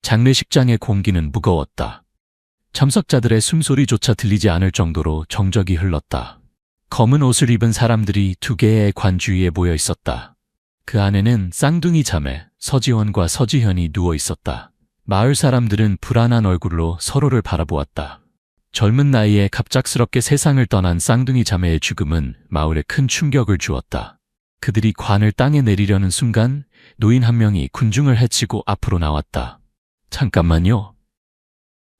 장례식장의 공기는 무거웠다. 참석자들의 숨소리조차 들리지 않을 정도로 정적이 흘렀다. 검은 옷을 입은 사람들이 두 개의 관 주위에 모여 있었다. 그 안에는 쌍둥이 자매 서지원과 서지현이 누워 있었다. 마을 사람들은 불안한 얼굴로 서로를 바라보았다. 젊은 나이에 갑작스럽게 세상을 떠난 쌍둥이 자매의 죽음은 마을에 큰 충격을 주었다. 그들이 관을 땅에 내리려는 순간 노인 한 명이 군중을 헤치고 앞으로 나왔다. 잠깐만요.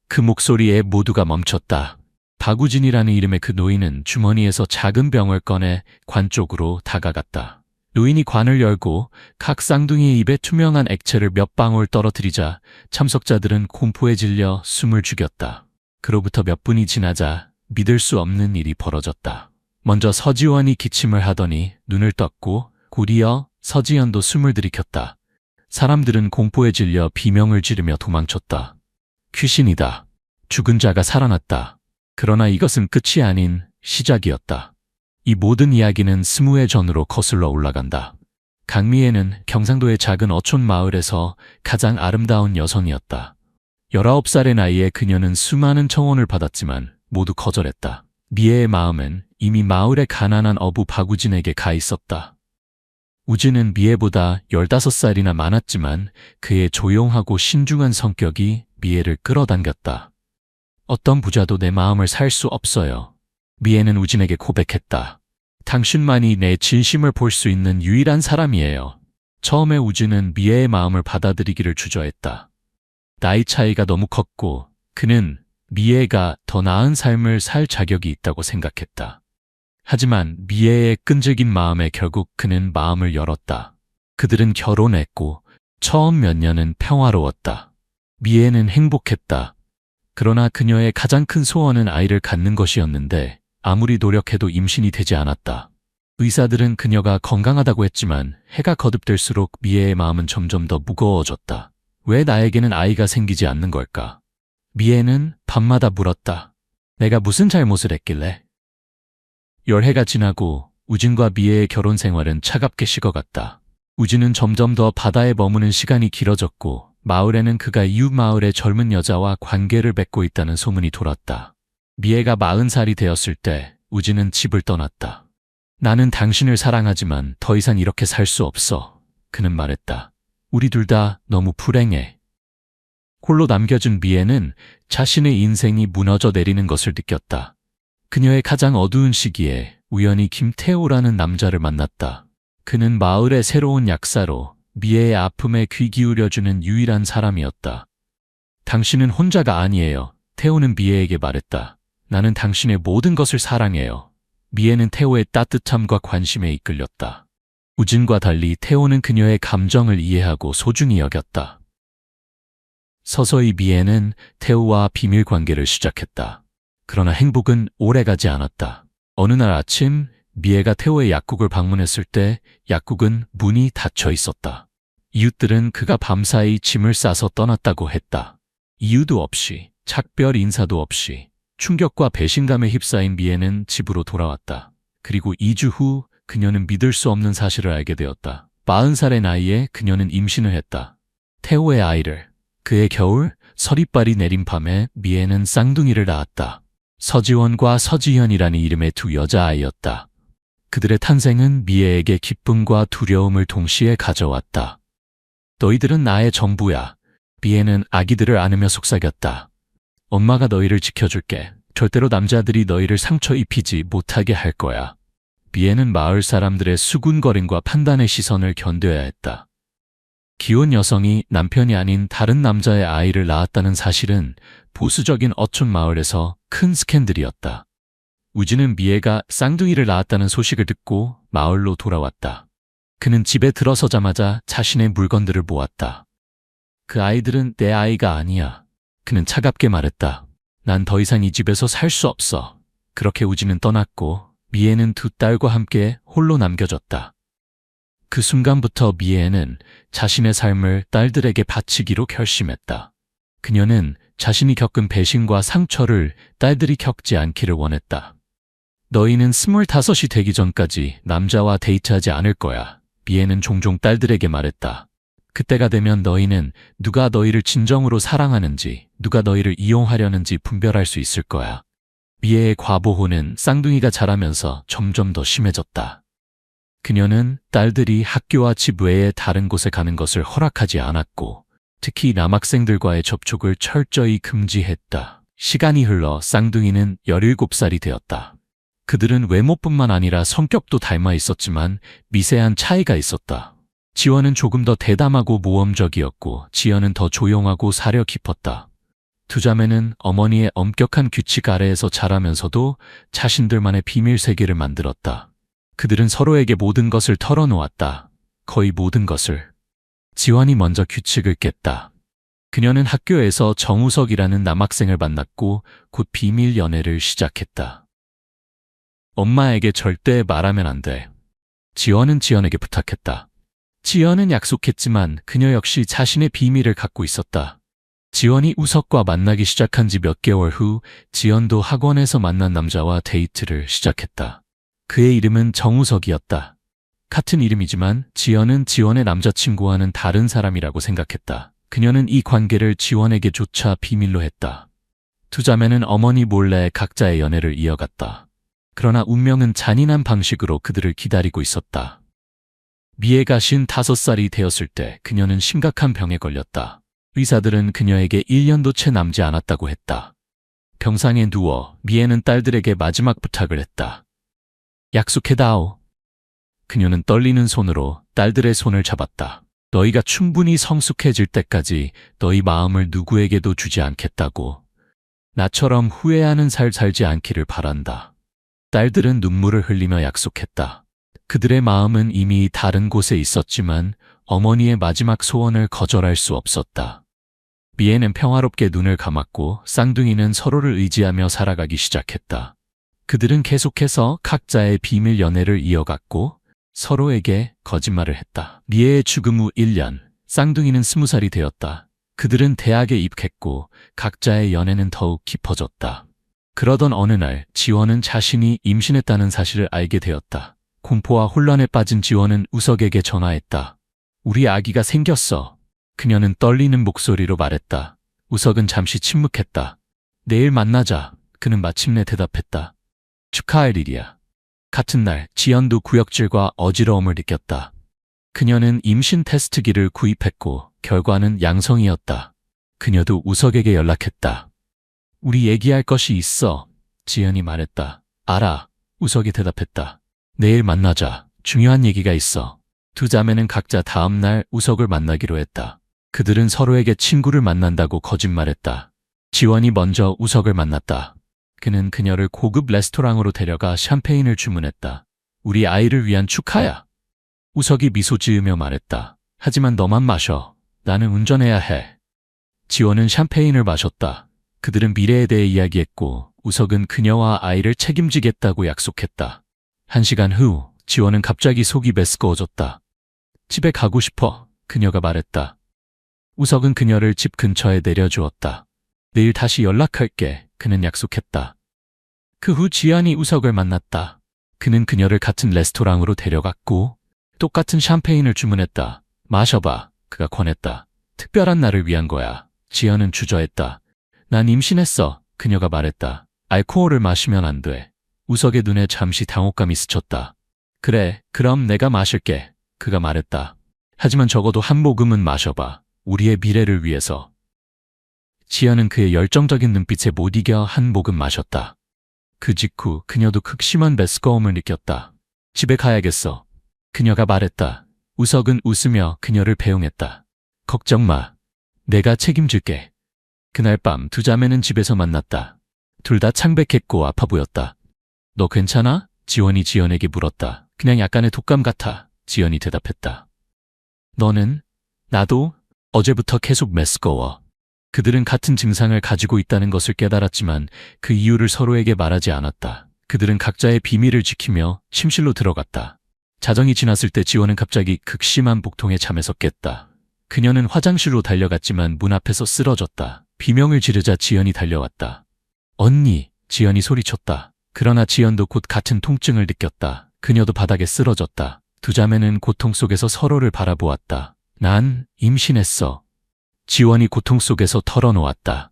그 목소리에 모두가 멈췄다. 박우진이라는 이름의 그 노인은 주머니에서 작은 병을 꺼내 관 쪽으로 다가갔다. 노인이 관을 열고 각 쌍둥이의 입에 투명한 액체를 몇 방울 떨어뜨리자 참석자들은 공포에 질려 숨을 죽였다. 그로부터 몇 분이 지나자 믿을 수 없는 일이 벌어졌다. 먼저 서지원이 기침을 하더니 눈을 떴고 곧이어 서지현도 숨을 들이켰다. 사람들은 공포에 질려 비명을 지르며 도망쳤다. 귀신이다. 죽은 자가 살아났다. 그러나 이것은 끝이 아닌 시작이었다. 이 모든 이야기는 20회 전으로 거슬러 올라간다. 강미애는 경상도의 작은 어촌 마을에서 가장 아름다운 여성이었다. 19살의 나이에 그녀는 수많은 청혼을 받았지만 모두 거절했다. 미애의 마음은 이미 마을의 가난한 어부 박우진에게 가 있었다. 우진은 미애보다 15살이나 많았지만 그의 조용하고 신중한 성격이 미애를 끌어당겼다. 어떤 부자도 내 마음을 살 수 없어요. 미애는 우진에게 고백했다. 당신만이 내 진심을 볼 수 있는 유일한 사람이에요. 처음에 우진은 미애의 마음을 받아들이기를 주저했다. 나이 차이가 너무 컸고 그는 미애가 더 나은 삶을 살 자격이 있다고 생각했다. 하지만 미애의 끈질긴 마음에 결국 그는 마음을 열었다. 그들은 결혼했고 처음 몇 년은 평화로웠다. 미애는 행복했다. 그러나 그녀의 가장 큰 소원은 아이를 갖는 것이었는데 아무리 노력해도 임신이 되지 않았다. 의사들은 그녀가 건강하다고 했지만 해가 거듭될수록 미애의 마음은 점점 더 무거워졌다. 왜 나에게는 아이가 생기지 않는 걸까? 미애는 밤마다 물었다. 내가 무슨 잘못을 했길래? 열해가 지나고 우진과 미애의 결혼 생활은 차갑게 식어갔다. 우진은 점점 더 바다에 머무는 시간이 길어졌고 마을에는 그가 이웃 마을의 젊은 여자와 관계를 맺고 있다는 소문이 돌았다. 미애가 40살이 되었을 때 우진은 집을 떠났다. 나는 당신을 사랑하지만 더 이상 이렇게 살 수 없어. 그는 말했다. 우리 둘 다 너무 불행해. 홀로 남겨진 미애는 자신의 인생이 무너져 내리는 것을 느꼈다. 그녀의 가장 어두운 시기에 우연히 김태호라는 남자를 만났다. 그는 마을의 새로운 약사로 미애의 아픔에 귀 기울여주는 유일한 사람이었다. 당신은 혼자가 아니에요. 태호는 미애에게 말했다. 나는 당신의 모든 것을 사랑해요. 미애는 태호의 따뜻함과 관심에 이끌렸다. 우진과 달리 태호는 그녀의 감정을 이해하고 소중히 여겼다. 서서히 미애는 태호와 비밀 관계를 시작했다. 그러나 행복은 오래가지 않았다. 어느 날 아침 미애가 태호의 약국을 방문했을 때 약국은 문이 닫혀 있었다. 이웃들은 그가 밤사이 짐을 싸서 떠났다고 했다. 이유도 없이, 작별 인사도 없이 충격과 배신감에 휩싸인 미애는 집으로 돌아왔다. 그리고 2주 후 그녀는 믿을 수 없는 사실을 알게 되었다. 40살의 나이에 그녀는 임신을 했다. 태호의 아이를. 그해 겨울 서리빨이 내린 밤에 미애는 쌍둥이를 낳았다. 서지원과 서지현이라는 이름의 두 여자아이였다. 그들의 탄생은 미애에게 기쁨과 두려움을 동시에 가져왔다. 너희들은 나의 전부야. 미애는 아기들을 안으며 속삭였다. 엄마가 너희를 지켜줄게. 절대로 남자들이 너희를 상처 입히지 못하게 할 거야. 미애는 마을 사람들의 수군거림과 판단의 시선을 견뎌야 했다. 기혼 여성이 남편이 아닌 다른 남자의 아이를 낳았다는 사실은 보수적인 어촌 마을에서 큰 스캔들이었다. 우진은 미애가 쌍둥이를 낳았다는 소식을 듣고 마을로 돌아왔다. 그는 집에 들어서자마자 자신의 물건들을 모았다. 그 아이들은 내 아이가 아니야. 그는 차갑게 말했다. 난 더 이상 이 집에서 살 수 없어. 그렇게 우진은 떠났고 미애는 두 딸과 함께 홀로 남겨졌다. 그 순간부터 미애는 자신의 삶을 딸들에게 바치기로 결심했다. 그녀는 자신이 겪은 배신과 상처를 딸들이 겪지 않기를 원했다. 너희는 25이 되기 전까지 남자와 데이트하지 않을 거야. 미애는 종종 딸들에게 말했다. 그때가 되면 너희는 누가 너희를 진정으로 사랑하는지, 누가 너희를 이용하려는지 분별할 수 있을 거야. 미애의 과보호는 쌍둥이가 자라면서 점점 더 심해졌다. 그녀는 딸들이 학교와 집 외에 다른 곳에 가는 것을 허락하지 않았고, 특히 남학생들과의 접촉을 철저히 금지했다. 시간이 흘러 쌍둥이는 17살이 되었다. 그들은 외모뿐만 아니라 성격도 닮아 있었지만 미세한 차이가 있었다. 지원은 조금 더 대담하고 모험적이었고 지연은 더 조용하고 사려 깊었다. 두 자매는 어머니의 엄격한 규칙 아래에서 자라면서도 자신들만의 비밀 세계를 만들었다. 그들은 서로에게 모든 것을 털어놓았다. 거의 모든 것을. 지원이 먼저 규칙을 깼다. 그녀는 학교에서 정우석이라는 남학생을 만났고 곧 비밀 연애를 시작했다. 엄마에게 절대 말하면 안 돼. 지원은 지연에게 부탁했다. 지연은 약속했지만 그녀 역시 자신의 비밀을 갖고 있었다. 지원이 우석과 만나기 시작한 지 몇 개월 후 지연도 학원에서 만난 남자와 데이트를 시작했다. 그의 이름은 정우석이었다. 같은 이름이지만 지연은 지원의 남자친구와는 다른 사람이라고 생각했다. 그녀는 이 관계를 지원에게조차 비밀로 했다. 두 자매는 어머니 몰래 각자의 연애를 이어갔다. 그러나 운명은 잔인한 방식으로 그들을 기다리고 있었다. 미애가 55살이 되었을 때 그녀는 심각한 병에 걸렸다. 의사들은 그녀에게 1년도 채 남지 않았다고 했다. 병상에 누워 미애는 딸들에게 마지막 부탁을 했다. 약속해다오. 그녀는 떨리는 손으로 딸들의 손을 잡았다. 너희가 충분히 성숙해질 때까지 너희 마음을 누구에게도 주지 않겠다고. 나처럼 후회하는 살 살지 않기를 바란다. 딸들은 눈물을 흘리며 약속했다. 그들의 마음은 이미 다른 곳에 있었지만 어머니의 마지막 소원을 거절할 수 없었다. 미애는 평화롭게 눈을 감았고 쌍둥이는 서로를 의지하며 살아가기 시작했다. 그들은 계속해서 각자의 비밀 연애를 이어갔고 서로에게 거짓말을 했다. 미애의 죽음 후 1년, 쌍둥이는 20살이 되었다. 그들은 대학에 입학했고 각자의 연애는 더욱 깊어졌다. 그러던 어느 날 지원은 자신이 임신했다는 사실을 알게 되었다. 공포와 혼란에 빠진 지원은 우석에게 전화했다. 우리 아기가 생겼어. 그녀는 떨리는 목소리로 말했다. 우석은 잠시 침묵했다. 내일 만나자. 그는 마침내 대답했다. 축하할 일이야. 같은 날 지연도 구역질과 어지러움을 느꼈다. 그녀는 임신 테스트기를 구입했고 결과는 양성이었다. 그녀도 우석에게 연락했다. 우리 얘기할 것이 있어. 지연이 말했다. 알아. 우석이 대답했다. 내일 만나자. 중요한 얘기가 있어. 두 자매는 각자 다음 날 우석을 만나기로 했다. 그들은 서로에게 친구를 만난다고 거짓말했다. 지원이 먼저 우석을 만났다. 그는 그녀를 고급 레스토랑으로 데려가 샴페인을 주문했다. 우리 아이를 위한 축하야. 우석이 미소 지으며 말했다. 하지만 너만 마셔. 나는 운전해야 해. 지원은 샴페인을 마셨다. 그들은 미래에 대해 이야기했고 우석은 그녀와 아이를 책임지겠다고 약속했다. 1시간 후 지원은 갑자기 속이 메스꺼워졌다. 집에 가고 싶어. 그녀가 말했다. 우석은 그녀를 집 근처에 내려주었다. 내일 다시 연락할게. 그는 약속했다. 그 후 지연이 우석을 만났다. 그는 그녀를 같은 레스토랑으로 데려갔고 똑같은 샴페인을 주문했다. 마셔봐. 그가 권했다. 특별한 날을 위한 거야. 지연은 주저했다. 난 임신했어. 그녀가 말했다. 알코올을 마시면 안 돼. 우석의 눈에 잠시 당혹감이 스쳤다. 그래, 그럼 내가 마실게. 그가 말했다. 하지만 적어도 한 모금은 마셔봐. 우리의 미래를 위해서. 지연은 그의 열정적인 눈빛에 못 이겨 한 모금 마셨다. 그 직후 그녀도 극심한 메스꺼움을 느꼈다. 집에 가야겠어. 그녀가 말했다. 우석은 웃으며 그녀를 배웅했다. 걱정 마. 내가 책임질게. 그날 밤 두 자매는 집에서 만났다. 둘 다 창백했고 아파 보였다. 너 괜찮아? 지원이 지연에게 물었다. 그냥 약간의 독감 같아. 지연이 대답했다. 너는? 나도? 어제부터 계속 메스꺼워. 그들은 같은 증상을 가지고 있다는 것을 깨달았지만 그 이유를 서로에게 말하지 않았다. 그들은 각자의 비밀을 지키며 침실로 들어갔다. 자정이 지났을 때 지원은 갑자기 극심한 복통에 잠에서 깼다. 그녀는 화장실로 달려갔지만 문 앞에서 쓰러졌다. 비명을 지르자 지연이 달려왔다. 언니! 지연이 소리쳤다. 그러나 지연도 곧 같은 통증을 느꼈다. 그녀도 바닥에 쓰러졌다. 두 자매는 고통 속에서 서로를 바라보았다. 난 임신했어. 지원이 고통 속에서 털어놓았다.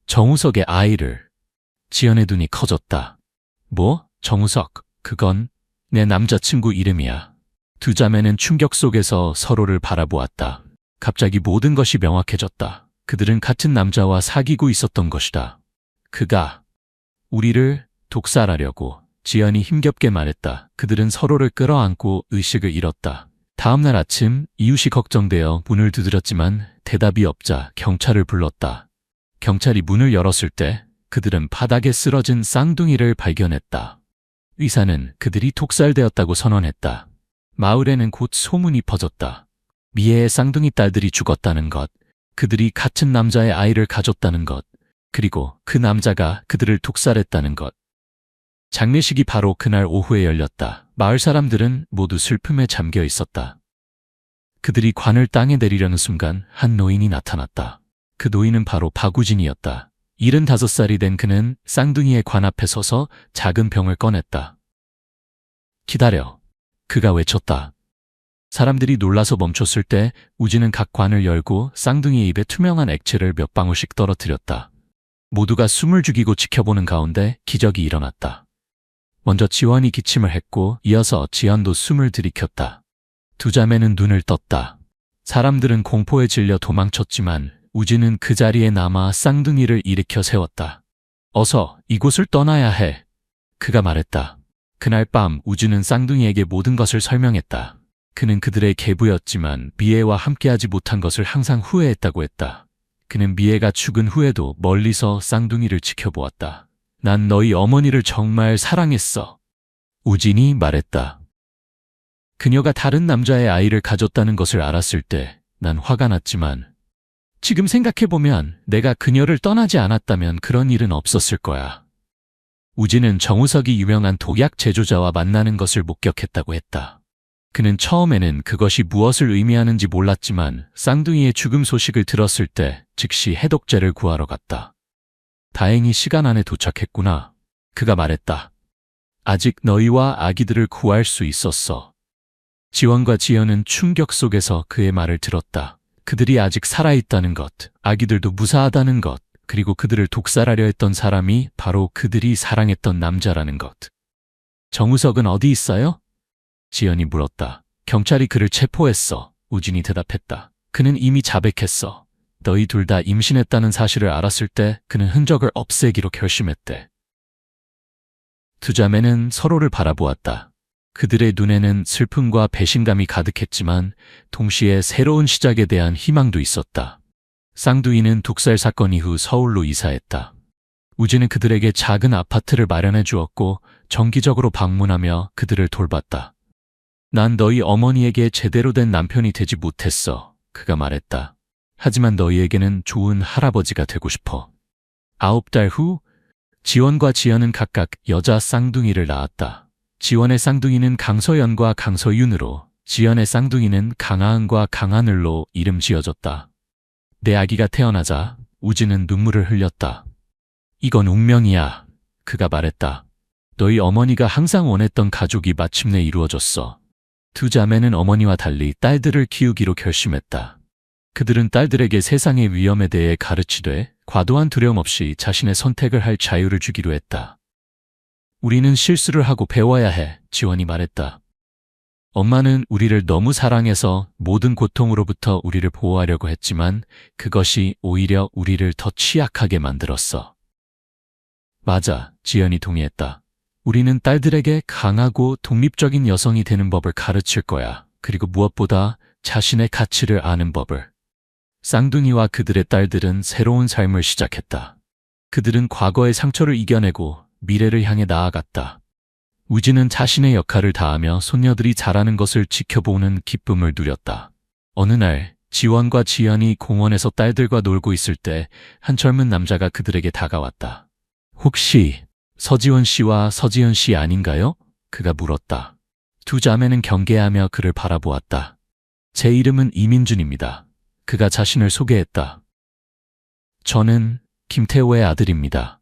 정우석의 아이를. 지연의 눈이 커졌다. 뭐? 정우석, 그건 내 남자친구 이름이야. 두 자매는 충격 속에서 서로를 바라보았다. 갑자기 모든 것이 명확해졌다. 그들은 같은 남자와 사귀고 있었던 것이다. 그가 우리를 독살하려고. 지연이 힘겹게 말했다. 그들은 서로를 끌어안고 의식을 잃었다. 다음 날 아침 이웃이 걱정되어 문을 두드렸지만 대답이 없자 경찰을 불렀다. 경찰이 문을 열었을 때 그들은 바닥에 쓰러진 쌍둥이를 발견했다. 의사는 그들이 독살되었다고 선언했다. 마을에는 곧 소문이 퍼졌다. 미애의 쌍둥이 딸들이 죽었다는 것, 그들이 같은 남자의 아이를 가졌다는 것, 그리고 그 남자가 그들을 독살했다는 것. 장례식이 바로 그날 오후에 열렸다. 마을 사람들은 모두 슬픔에 잠겨 있었다. 그들이 관을 땅에 내리려는 순간 한 노인이 나타났다. 그 노인은 바로 박우진이었다. 75살이 된 그는 쌍둥이의 관 앞에 서서 작은 병을 꺼냈다. 기다려. 그가 외쳤다. 사람들이 놀라서 멈췄을 때 우진은 각 관을 열고 쌍둥이의 입에 투명한 액체를 몇 방울씩 떨어뜨렸다. 모두가 숨을 죽이고 지켜보는 가운데 기적이 일어났다. 먼저 지원이 기침을 했고 이어서 지연도 숨을 들이켰다. 두 자매는 눈을 떴다. 사람들은 공포에 질려 도망쳤지만 우진은 그 자리에 남아 쌍둥이를 일으켜 세웠다. 어서 이곳을 떠나야 해. 그가 말했다. 그날 밤 우진은 쌍둥이에게 모든 것을 설명했다. 그는 그들의 계부였지만 미애와 함께하지 못한 것을 항상 후회했다고 했다. 그는 미애가 죽은 후에도 멀리서 쌍둥이를 지켜보았다. 난 너희 어머니를 정말 사랑했어. 우진이 말했다. 그녀가 다른 남자의 아이를 가졌다는 것을 알았을 때 난 화가 났지만 지금 생각해보면 내가 그녀를 떠나지 않았다면 그런 일은 없었을 거야. 우진은 정우석이 유명한 독약 제조자와 만나는 것을 목격했다고 했다. 그는 처음에는 그것이 무엇을 의미하는지 몰랐지만 쌍둥이의 죽음 소식을 들었을 때 즉시 해독제를 구하러 갔다. 다행히 시간 안에 도착했구나. 그가 말했다. 아직 너희와 아기들을 구할 수 있었어. 지원과 지연은 충격 속에서 그의 말을 들었다. 그들이 아직 살아있다는 것, 아기들도 무사하다는 것, 그리고 그들을 독살하려 했던 사람이 바로 그들이 사랑했던 남자라는 것. 정우석은 어디 있어요? 지연이 물었다. 경찰이 그를 체포했어. 우진이 대답했다. 그는 이미 자백했어. 너희 둘 다 임신했다는 사실을 알았을 때 그는 흔적을 없애기로 결심했대. 두 자매는 서로를 바라보았다. 그들의 눈에는 슬픔과 배신감이 가득했지만 동시에 새로운 시작에 대한 희망도 있었다. 쌍둥이는 독살 사건 이후 서울로 이사했다. 우진은 그들에게 작은 아파트를 마련해 주었고 정기적으로 방문하며 그들을 돌봤다. 난 너희 어머니에게 제대로 된 남편이 되지 못했어. 그가 말했다. 하지만 너희에게는 좋은 할아버지가 되고 싶어. 9달 후 지원과 지연은 각각 여자 쌍둥이를 낳았다. 지원의 쌍둥이는 강서연과 강서윤으로, 지연의 쌍둥이는 강하은과 강하늘로 이름 지어졌다. 내 아기가 태어나자 우진은 눈물을 흘렸다. 이건 운명이야. 그가 말했다. 너희 어머니가 항상 원했던 가족이 마침내 이루어졌어. 두 자매는 어머니와 달리 딸들을 키우기로 결심했다. 그들은 딸들에게 세상의 위험에 대해 가르치되 과도한 두려움 없이 자신의 선택을 할 자유를 주기로 했다. 우리는 실수를 하고 배워야 해, 지원이 말했다. 엄마는 우리를 너무 사랑해서 모든 고통으로부터 우리를 보호하려고 했지만 그것이 오히려 우리를 더 취약하게 만들었어. 맞아, 지연이 동의했다. 우리는 딸들에게 강하고 독립적인 여성이 되는 법을 가르칠 거야. 그리고 무엇보다 자신의 가치를 아는 법을. 쌍둥이와 그들의 딸들은 새로운 삶을 시작했다. 그들은 과거의 상처를 이겨내고 미래를 향해 나아갔다. 우진은 자신의 역할을 다하며 손녀들이 자라는 것을 지켜보는 기쁨을 누렸다. 어느 날 지원과 지연이 공원에서 딸들과 놀고 있을 때 한 젊은 남자가 그들에게 다가왔다. 혹시 서지원 씨와 서지연 씨 아닌가요? 그가 물었다. 두 자매는 경계하며 그를 바라보았다. 제 이름은 이민준입니다. 그가 자신을 소개했다. 저는 김태호의 아들입니다.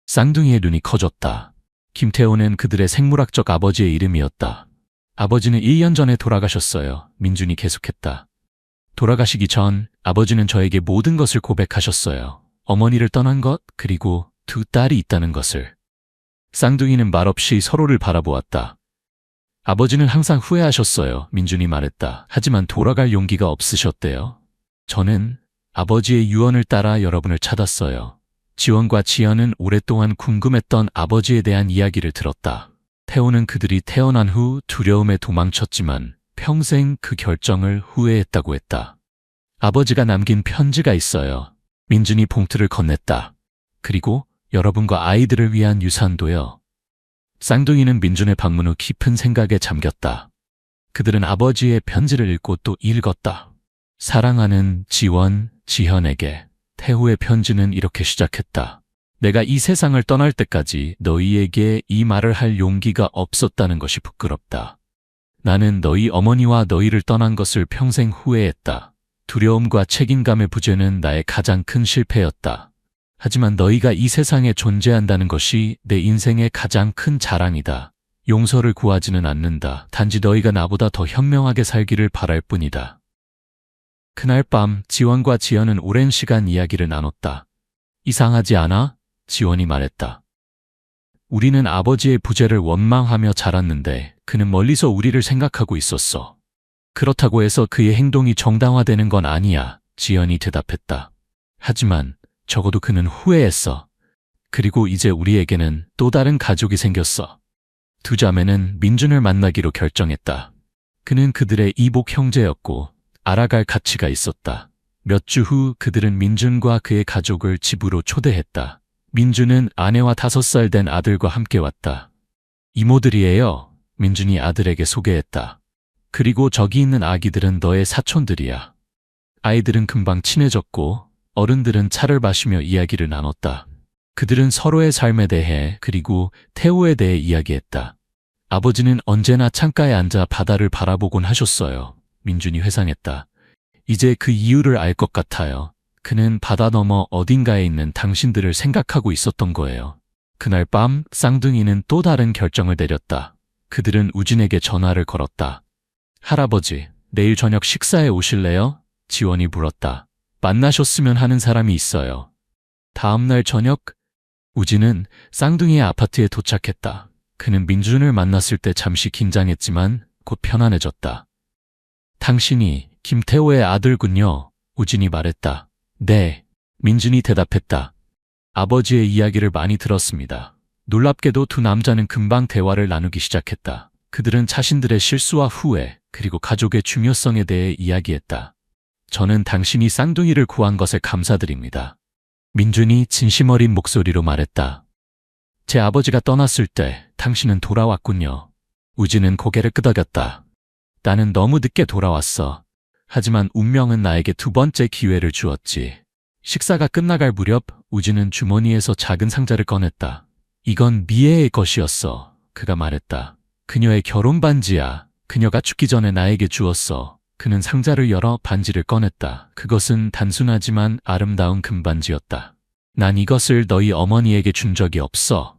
쌍둥이의 눈이 커졌다. 김태호는 그들의 생물학적 아버지의 이름이었다. 아버지는 1년 전에 돌아가셨어요. 민준이 계속했다. 돌아가시기 전 아버지는 저에게 모든 것을 고백하셨어요. 어머니를 떠난 것, 그리고 두 딸이 있다는 것을. 쌍둥이는 말없이 서로를 바라보았다. 아버지는 항상 후회하셨어요. 민준이 말했다. 하지만 돌아갈 용기가 없으셨대요. 저는 아버지의 유언을 따라 여러분을 찾았어요. 지원과 지연은 오랫동안 궁금했던 아버지에 대한 이야기를 들었다. 태호는 그들이 태어난 후 두려움에 도망쳤지만 평생 그 결정을 후회했다고 했다. 아버지가 남긴 편지가 있어요. 민준이 봉투를 건넸다. 그리고 여러분과 아이들을 위한 유산도요. 쌍둥이는 민준의 방문 후 깊은 생각에 잠겼다. 그들은 아버지의 편지를 읽고 또 읽었다. 사랑하는 지원, 지현에게 태호의 편지는 이렇게 시작했다. 내가 이 세상을 떠날 때까지 너희에게 이 말을 할 용기가 없었다는 것이 부끄럽다. 나는 너희 어머니와 너희를 떠난 것을 평생 후회했다. 두려움과 책임감의 부재는 나의 가장 큰 실패였다. 하지만 너희가 이 세상에 존재한다는 것이 내 인생의 가장 큰 자랑이다. 용서를 구하지는 않는다. 단지 너희가 나보다 더 현명하게 살기를 바랄 뿐이다. 그날 밤 지원과 지연은 오랜 시간 이야기를 나눴다. 이상하지 않아? 지원이 말했다. 우리는 아버지의 부재를 원망하며 자랐는데 그는 멀리서 우리를 생각하고 있었어. 그렇다고 해서 그의 행동이 정당화되는 건 아니야. 지연이 대답했다. 하지만 적어도 그는 후회했어. 그리고 이제 우리에게는 또 다른 가족이 생겼어. 두 자매는 민준을 만나기로 결정했다. 그는 그들의 이복 형제였고 알아갈 가치가 있었다. 몇 주 후 그들은 민준과 그의 가족을 집으로 초대했다. 민준은 아내와 5살 된 아들과 함께 왔다. 이모들이에요. 민준이 아들에게 소개했다. 그리고 저기 있는 아기들은 너의 사촌들이야. 아이들은 금방 친해졌고 어른들은 차를 마시며 이야기를 나눴다. 그들은 서로의 삶에 대해 그리고 태호에 대해 이야기했다. 아버지는 언제나 창가에 앉아 바다를 바라보곤 하셨어요. 민준이 회상했다. 이제 그 이유를 알 것 같아요. 그는 바다 너머 어딘가에 있는 당신들을 생각하고 있었던 거예요. 그날 밤 쌍둥이는 또 다른 결정을 내렸다. 그들은 우진에게 전화를 걸었다. 할아버지, 내일 저녁 식사에 오실래요? 지원이 물었다. 만나셨으면 하는 사람이 있어요. 다음날 저녁, 우진은 쌍둥이의 아파트에 도착했다. 그는 민준을 만났을 때 잠시 긴장했지만 곧 편안해졌다. 당신이 김태호의 아들군요. 우진이 말했다. 네. 민준이 대답했다. 아버지의 이야기를 많이 들었습니다. 놀랍게도 두 남자는 금방 대화를 나누기 시작했다. 그들은 자신들의 실수와 후회, 그리고 가족의 중요성에 대해 이야기했다. 저는 당신이 쌍둥이를 구한 것에 감사드립니다. 민준이 진심 어린 목소리로 말했다. 제 아버지가 떠났을 때 당신은 돌아왔군요. 우진은 고개를 끄덕였다. 나는 너무 늦게 돌아왔어. 하지만 운명은 나에게 두 번째 기회를 주었지. 식사가 끝나갈 무렵 우진은 주머니에서 작은 상자를 꺼냈다. 이건 미애의 것이었어. 그가 말했다. 그녀의 결혼 반지야. 그녀가 죽기 전에 나에게 주었어. 그는 상자를 열어 반지를 꺼냈다. 그것은 단순하지만 아름다운 금반지였다. 난 이것을 너희 어머니에게 준 적이 없어.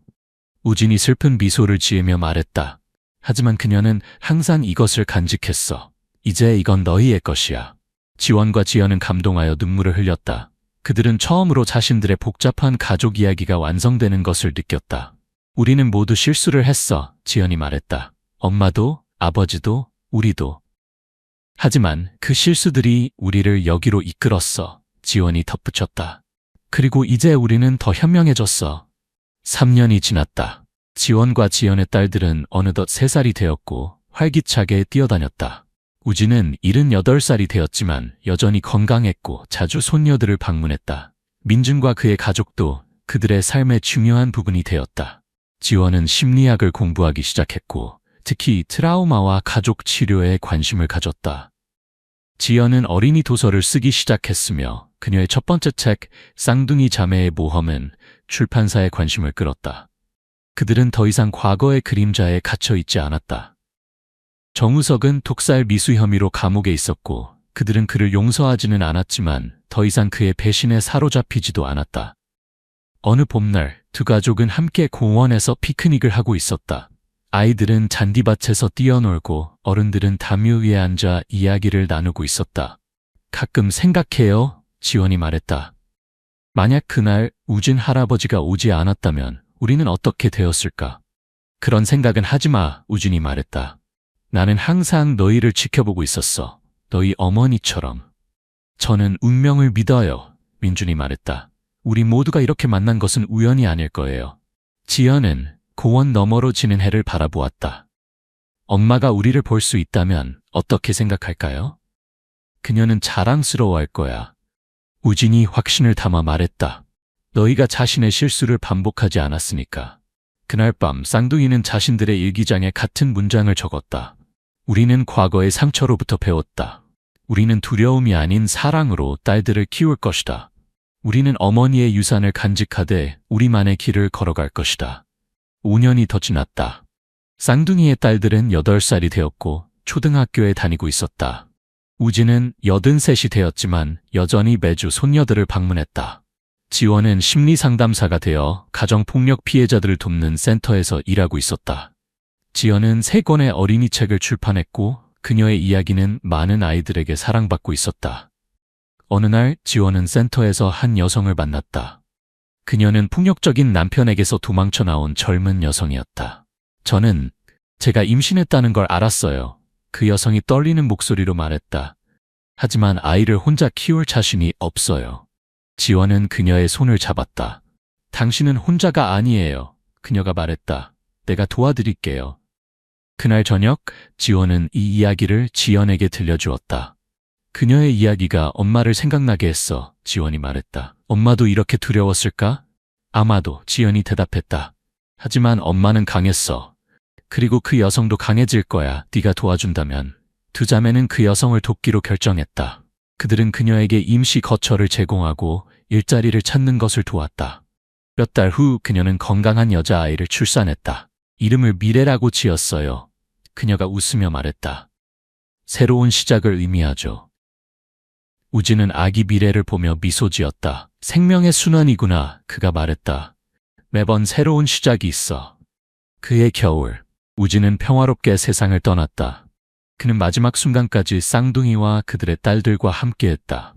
우진이 슬픈 미소를 지으며 말했다. 하지만 그녀는 항상 이것을 간직했어. 이제 이건 너희의 것이야. 지원과 지연은 감동하여 눈물을 흘렸다. 그들은 처음으로 자신들의 복잡한 가족 이야기가 완성되는 것을 느꼈다. 우리는 모두 실수를 했어. 지연이 말했다. 엄마도, 아버지도, 우리도. 하지만 그 실수들이 우리를 여기로 이끌었어. 지원이 덧붙였다. 그리고 이제 우리는 더 현명해졌어. 3년이 지났다. 지원과 지연의 딸들은 어느덧 3살이 되었고 활기차게 뛰어다녔다. 우진은 78살이 되었지만 여전히 건강했고 자주 손녀들을 방문했다. 민준과 그의 가족도 그들의 삶의 중요한 부분이 되었다. 지원은 심리학을 공부하기 시작했고 특히 트라우마와 가족 치료에 관심을 가졌다. 지연은 어린이 도서를 쓰기 시작했으며 그녀의 첫 번째 책 쌍둥이 자매의 모험은 출판사의 관심을 끌었다. 그들은 더 이상 과거의 그림자에 갇혀 있지 않았다. 정우석은 독살 미수 혐의로 감옥에 있었고 그들은 그를 용서하지는 않았지만 더 이상 그의 배신에 사로잡히지도 않았다. 어느 봄날 두 가족은 함께 공원에서 피크닉을 하고 있었다. 아이들은 잔디밭에서 뛰어놀고 어른들은 담요 위에 앉아 이야기를 나누고 있었다. 가끔 생각해요. 지원이 말했다. 만약 그날 우진 할아버지가 오지 않았다면 우리는 어떻게 되었을까? 그런 생각은 하지 마, 우진이 말했다. 나는 항상 너희를 지켜보고 있었어. 너희 어머니처럼. 저는 운명을 믿어요, 민준이 말했다. 우리 모두가 이렇게 만난 것은 우연이 아닐 거예요. 지연은 고원 너머로 지는 해를 바라보았다. 엄마가 우리를 볼 수 있다면 어떻게 생각할까요? 그녀는 자랑스러워할 거야. 우진이 확신을 담아 말했다. 너희가 자신의 실수를 반복하지 않았으니까. 그날 밤 쌍둥이는 자신들의 일기장에 같은 문장을 적었다. 우리는 과거의 상처로부터 배웠다. 우리는 두려움이 아닌 사랑으로 딸들을 키울 것이다. 우리는 어머니의 유산을 간직하되 우리만의 길을 걸어갈 것이다. 5년이 더 지났다. 쌍둥이의 딸들은 8살이 되었고 초등학교에 다니고 있었다. 우진은 83이 되었지만 여전히 매주 손녀들을 방문했다. 지원은 심리상담사가 되어 가정폭력 피해자들을 돕는 센터에서 일하고 있었다. 지연은 3권의 어린이 책을 출판했고 그녀의 이야기는 많은 아이들에게 사랑받고 있었다. 어느 날 지원은 센터에서 한 여성을 만났다. 그녀는 폭력적인 남편에게서 도망쳐 나온 젊은 여성이었다. 저는 제가 임신했다는 걸 알았어요. 그 여성이 떨리는 목소리로 말했다. 하지만 아이를 혼자 키울 자신이 없어요. 지원은 그녀의 손을 잡았다. 당신은 혼자가 아니에요. 그녀가 말했다. 내가 도와드릴게요. 그날 저녁 지원은 이 이야기를 지연에게 들려주었다. 그녀의 이야기가 엄마를 생각나게 했어. 지원이 말했다. 엄마도 이렇게 두려웠을까? 아마도, 지연이 대답했다. 하지만 엄마는 강했어. 그리고 그 여성도 강해질 거야. 네가 도와준다면. 두 자매는 그 여성을 돕기로 결정했다. 그들은 그녀에게 임시 거처를 제공하고 일자리를 찾는 것을 도왔다. 몇 달 후 그녀는 건강한 여자아이를 출산했다. 이름을 미래라고 지었어요. 그녀가 웃으며 말했다. 새로운 시작을 의미하죠. 우진은 아기 미래를 보며 미소 지었다. 생명의 순환이구나. 그가 말했다. 매번 새로운 시작이 있어. 그해 겨울, 우진은 평화롭게 세상을 떠났다. 그는 마지막 순간까지 쌍둥이와 그들의 딸들과 함께했다.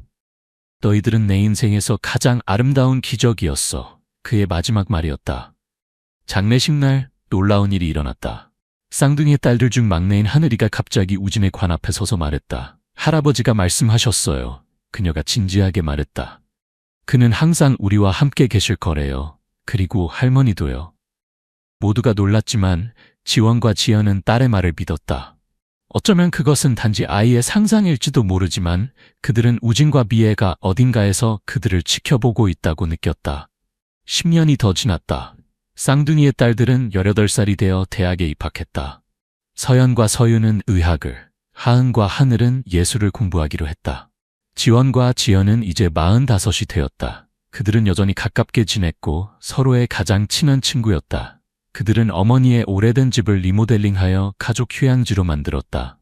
너희들은 내 인생에서 가장 아름다운 기적이었어. 그의 마지막 말이었다. 장례식 날 놀라운 일이 일어났다. 쌍둥이의 딸들 중 막내인 하늘이가 갑자기 우진의 관 앞에 서서 말했다. 할아버지가 말씀하셨어요. 그녀가 진지하게 말했다. 그는 항상 우리와 함께 계실 거래요. 그리고 할머니도요. 모두가 놀랐지만 지원과 지연은 딸의 말을 믿었다. 어쩌면 그것은 단지 아이의 상상일지도 모르지만 그들은 우진과 미애가 어딘가에서 그들을 지켜보고 있다고 느꼈다. 10년이 더 지났다. 쌍둥이의 딸들은 18살이 되어 대학에 입학했다. 서연과 서유는 의학을, 하은과 하늘은 예술을 공부하기로 했다. 지원과 지연은 이제 45이 되었다. 그들은 여전히 가깝게 지냈고 서로의 가장 친한 친구였다. 그들은 어머니의 오래된 집을 리모델링하여 가족 휴양지로 만들었다.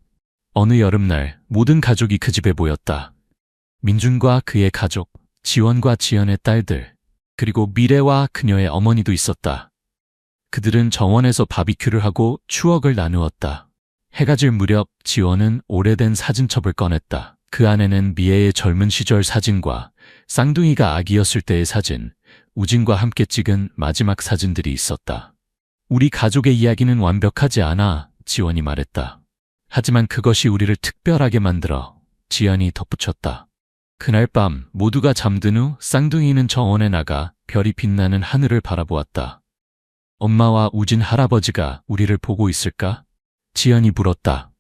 어느 여름날 모든 가족이 그 집에 모였다. 민준과 그의 가족, 지원과 지연의 딸들, 그리고 미래와 그녀의 어머니도 있었다. 그들은 정원에서 바비큐를 하고 추억을 나누었다. 해가 질 무렵 지원은 오래된 사진첩을 꺼냈다. 그 안에는 미애의 젊은 시절 사진과 쌍둥이가 아기였을 때의 사진, 우진과 함께 찍은 마지막 사진들이 있었다. 우리 가족의 이야기는 완벽하지 않아, 지원이 말했다. 하지만 그것이 우리를 특별하게 만들어, 지연이 덧붙였다. 그날 밤 모두가 잠든 후 쌍둥이는 정원에 나가 별이 빛나는 하늘을 바라보았다. 엄마와 우진 할아버지가 우리를 보고 있을까? 지연이 물었다.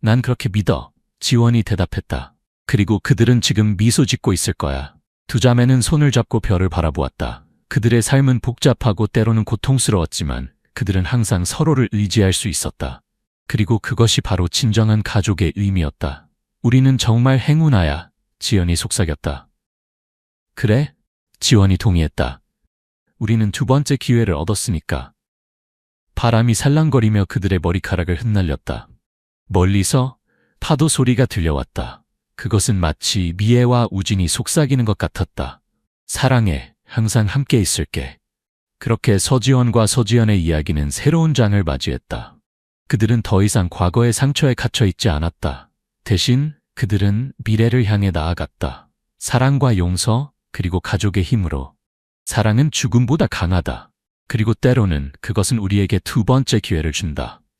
난 그렇게 믿어, 지원이 대답했다. 그리고 그들은 지금 미소 짓고 있을 거야. 두 자매는 손을 잡고 별을 바라보았다. 그들의 삶은 복잡하고 때로는 고통스러웠지만 그들은 항상 서로를 의지할 수 있었다. 그리고 그것이 바로 진정한 가족의 의미였다. 우리는 정말 행운아야, 지연이 속삭였다. 그래? 지원이 동의했다. 우리는 두 번째 기회를 얻었으니까. 바람이 살랑거리며 그들의 머리카락을 흩날렸다. 멀리서 파도 소리가 들려왔다. 그것은 마치 미애와 우진이 속삭이는 것 같았다. 사랑해, 항상 함께 있을게. 그렇게 서지원과 서지연의 이야기는 새로운 장을 맞이했다. 그들은 더 이상 과거의 상처에 갇혀 있지 않았다. 대신 그들은 미래를 향해 나아갔다. 사랑과 용서, 그리고 가족의 힘으로. 사랑은 죽음보다 강하다. 그리고 때로는 그것은 우리에게 두 번째 기회를 준다.